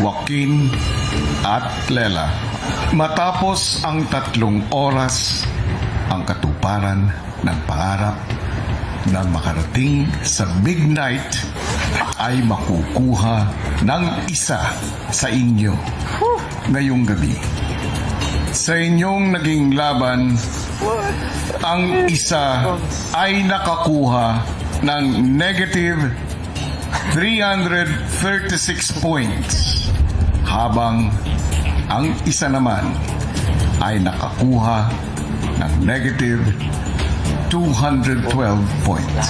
Joaquin at Lela. Matapos ang 3 oras, ang katuparan ng pangarap na makarating sa big night ay makukuha ng isa sa inyo ngayong gabi. Sa inyong naging laban, ang isa ay nakakuha ng negative 336 points, habang ang isa naman ay nakakuha ng negative 212 points.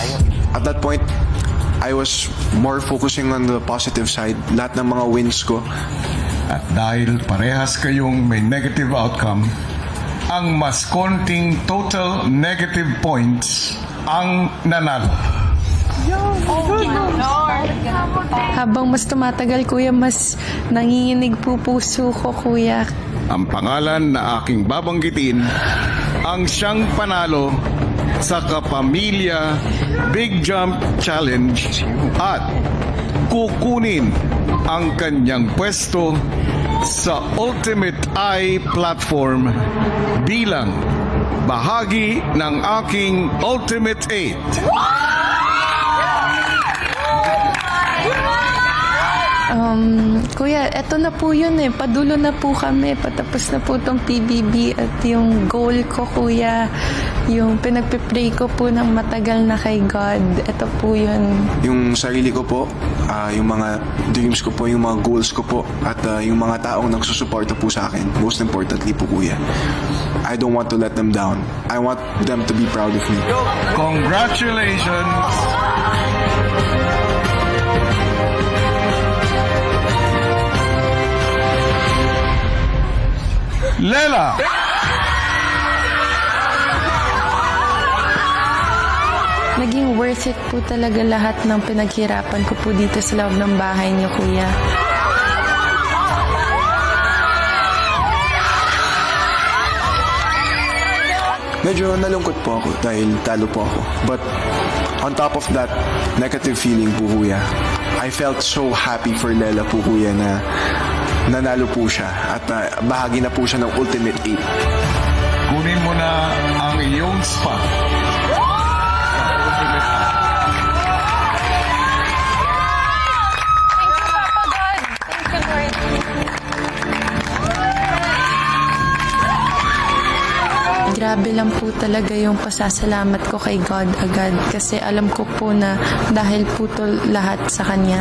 At that point, I was more focusing on the positive side. Lahat ng mga wins ko. At dahil parehas kayong may negative outcome, ang mas konting total negative points ang nanalo. Habang mas tumatagal, kuya, mas nanginginig po puso ko, kuya. Ang pangalan na aking babanggitin ang siyang panalo sa Kapamilya Big Jump Challenge at kukunin ang kanyang pwesto sa Ultimate Eye platform bilang bahagi ng aking Ultimate 8. Kuya, eto na po yun eh. Padulo na po kami. Patapos na po tong PBB at yung goal ko, kuya, yung pinagpipray ko po ng matagal na kay God. Eto po yun. Yung sarili ko po, yung mga dreams ko po, yung mga goals ko po, at yung mga taong nagsusuporta po sa akin. Most importantly po, kuya, I don't want to let them down. I want them to be proud of me. Congratulations! Lela! Naging worth it po talaga lahat ng pinaghirapan ko po dito sa loob ng bahay niyo, kuya. Medyo nalungkot po ako dahil talo po ako. But on top of that negative feeling po, kuya, I felt so happy for Lela po, kuya, na nanalo po siya at bahagi na po siya ng Ultimate 8. Kunin mo na ang iyong spot. Grabe lang po talaga yung pasasalamat ko kay God agad kasi alam ko po na dahil po to lahat sa Kanya.